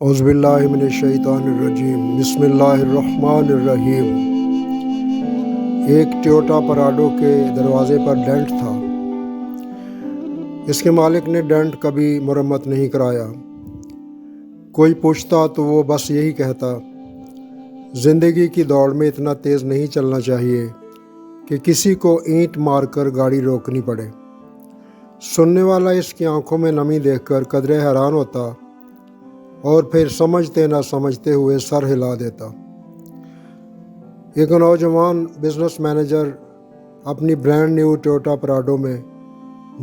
اعوذ باللہ من الشیطان الرجیم، بسم اللہ الرحمن الرحیم۔ ایک ٹویوٹا پراڈو کے دروازے پر ڈینٹ تھا۔ اس کے مالک نے ڈینٹ کبھی مرمت نہیں کرایا۔ کوئی پوچھتا تو وہ بس یہی کہتا، زندگی کی دوڑ میں اتنا تیز نہیں چلنا چاہیے کہ کسی کو اینٹ مار کر گاڑی روکنی پڑے۔ سننے والا اس کی آنکھوں میں نمی دیکھ کر قدرے حیران ہوتا اور پھر سمجھتے نہ سمجھتے ہوئے سر ہلا دیتا۔ ایک نوجوان بزنس مینیجر اپنی برانڈ نیو ٹویوٹا پراڈو میں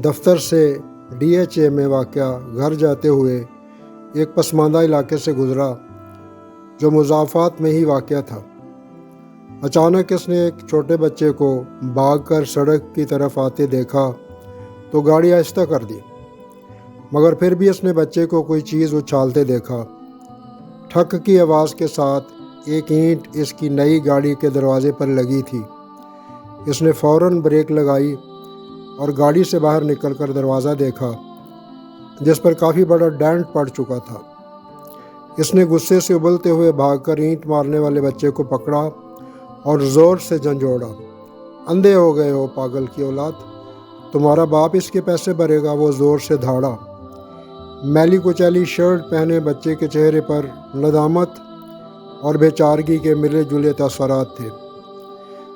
دفتر سے DHA میں واقع گھر جاتے ہوئے ایک پسماندہ علاقے سے گزرا جو مضافات میں ہی واقع تھا۔ اچانک اس نے ایک چھوٹے بچے کو بھاگ کر سڑک کی طرف آتے دیکھا تو گاڑی آہستہ کر دی، مگر پھر بھی اس نے بچے کو کوئی چیز اچھالتے دیکھا۔ ٹھک کی آواز کے ساتھ ایک اینٹ اس کی نئی گاڑی کے دروازے پر لگی تھی۔ اس نے فوراً بریک لگائی اور گاڑی سے باہر نکل کر دروازہ دیکھا جس پر کافی بڑا ڈینٹ پڑ چکا تھا۔ اس نے غصے سے ابلتے ہوئے بھاگ کر اینٹ مارنے والے بچے کو پکڑا اور زور سے جھنجھوڑا۔ اندھے ہو گئے ہو پاگل کی اولاد، تمہارا باپ اس کے پیسے بھرے گا، وہ زور سے دھاڑا۔ میلی کچیلی شرٹ پہنے بچے کے چہرے پر ندامت اور بے چارگی کے ملے جلے تاثرات تھے۔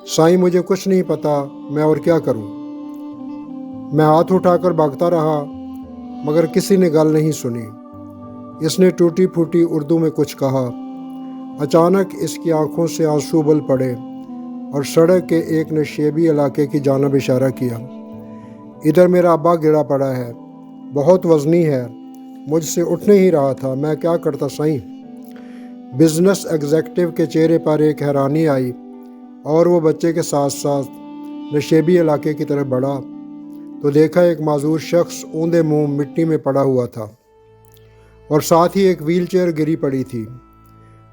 سائیں مجھے کچھ نہیں پتا، میں اور کیا کروں؟ میں ہاتھ اٹھا کر بھاگتا رہا مگر کسی نے گل نہیں سنی۔ اس نے ٹوٹی پھوٹی اردو میں کچھ کہا۔ اچانک اس کی آنکھوں سے آنسو ابل پڑے اور سڑک کے ایک نشیبی علاقے کی جانب اشارہ کیا۔ ادھر میرا ابا گرا پڑا ہے، بہت وزنی ہے، مجھ سے اٹھ نہیں رہا تھا، میں کیا کرتا سائیں؟ بزنس ایگزیکٹو کے چہرے پر ایک حیرانی آئی اور وہ بچے کے ساتھ ساتھ نشیبی علاقے کی طرف بڑھا تو دیکھا ایک معذور شخص اوندے منہ مٹی میں پڑا ہوا تھا اور ساتھ ہی ایک ویل چیئر گری پڑی تھی۔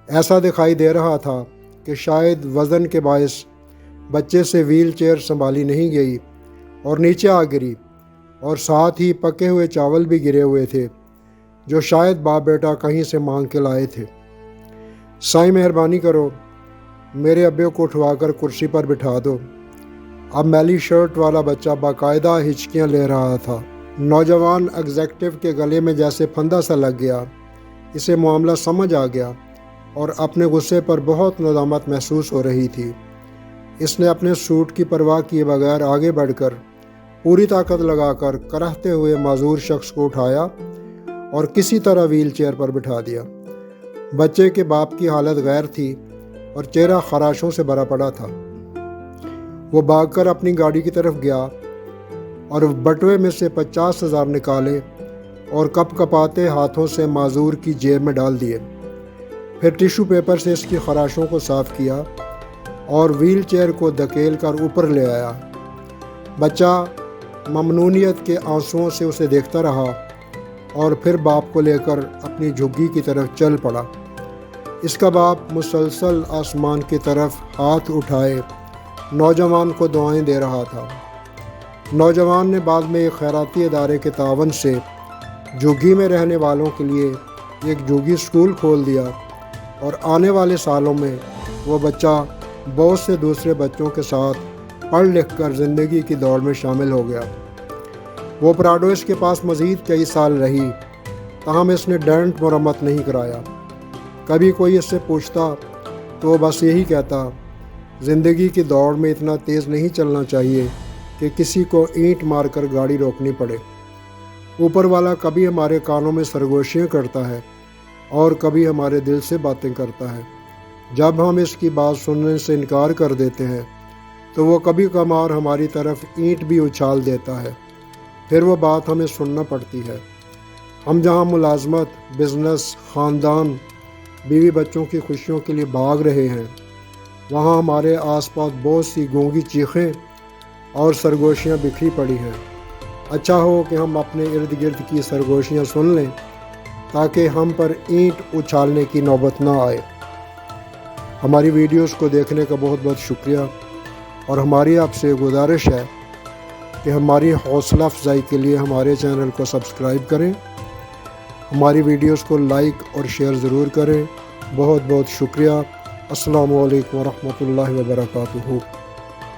ایسا دکھائی دے رہا تھا کہ شاید وزن کے باعث بچے سے ویل چیئر سنبھالی نہیں گئی اور نیچے آ گری، اور ساتھ ہی پکے ہوئے چاول بھی گرے ہوئے تھے جو شاید باپ بیٹا کہیں سے مانگ کے لائے تھے۔ سائیں مہربانی کرو، میرے ابے کو اٹھوا کر کرسی پر بٹھا دو۔ اب میلی شرٹ والا بچہ باقاعدہ ہچکیاں لے رہا تھا۔ نوجوان ایگزیکٹو کے گلے میں جیسے پھندا سا لگ گیا۔ اسے معاملہ سمجھ آ گیا اور اپنے غصے پر بہت ندامت محسوس ہو رہی تھی۔ اس نے اپنے سوٹ کی پرواہ کیے بغیر آگے بڑھ کر پوری طاقت لگا کر کرہتے ہوئے معذور شخص کو اٹھایا اور کسی طرح ویل چیئر پر بٹھا دیا۔ بچے کے باپ کی حالت غیر تھی اور چہرہ خراشوں سے بھرا پڑا تھا۔ وہ بھاگ کر اپنی گاڑی کی طرف گیا اور بٹوے میں سے 50,000 نکالے اور کپ کپاتے ہاتھوں سے معذور کی جیب میں ڈال دیے۔ پھر ٹیشو پیپر سے اس کی خراشوں کو صاف کیا اور ویل چیئر کو دھکیل کر اوپر لے آیا۔ بچہ ممنونیت کے آنسوؤں سے اسے دیکھتا رہا اور پھر باپ کو لے کر اپنی جھگی کی طرف چل پڑا۔ اس کا باپ مسلسل آسمان کی طرف ہاتھ اٹھائے نوجوان کو دعائیں دے رہا تھا۔ نوجوان نے بعد میں ایک خیراتی ادارے کے تعاون سے جھگی میں رہنے والوں کے لیے ایک جھگی اسکول کھول دیا اور آنے والے سالوں میں وہ بچہ بہت سے دوسرے بچوں کے ساتھ پڑھ لکھ کر زندگی کی دوڑ میں شامل ہو گیا۔ وہ پراڈو اس کے پاس مزید کئی سال رہی، تاہم اس نے ڈینٹ مرمت نہیں کرایا۔ کبھی کوئی اس سے پوچھتا تو وہ بس یہی کہتا، زندگی کی دوڑ میں اتنا تیز نہیں چلنا چاہیے کہ کسی کو اینٹ مار کر گاڑی روکنی پڑے۔ اوپر والا کبھی ہمارے کانوں میں سرگوشیاں کرتا ہے اور کبھی ہمارے دل سے باتیں کرتا ہے۔ جب ہم اس کی بات سننے سے انکار کر دیتے ہیں تو وہ کبھی کبھار ہماری طرف اینٹ بھی اچھال دیتا ہے، پھر وہ بات ہمیں سننا پڑتی ہے۔ ہم جہاں ملازمت، بزنس، خاندان، بیوی بچوں کی خوشیوں کے لیے بھاگ رہے ہیں، وہاں ہمارے آس پاس بہت سی گونگی چیخیں اور سرگوشیاں بکھری پڑی ہیں۔ اچھا ہو کہ ہم اپنے ارد گرد کی سرگوشیاں سن لیں تاکہ ہم پر اینٹ اچھالنے کی نوبت نہ آئے۔ ہماری ویڈیوز کو دیکھنے کا بہت بہت شکریہ، اور ہماری آپ سے گزارش ہے کہ ہماری حوصلہ افزائی کے لیے ہمارے چینل کو سبسکرائب کریں ہماری ویڈیوز کو لائک اور شیئر ضرور کریں۔ بہت بہت شکریہ۔ السلام علیکم ورحمۃ اللہ وبرکاتہ۔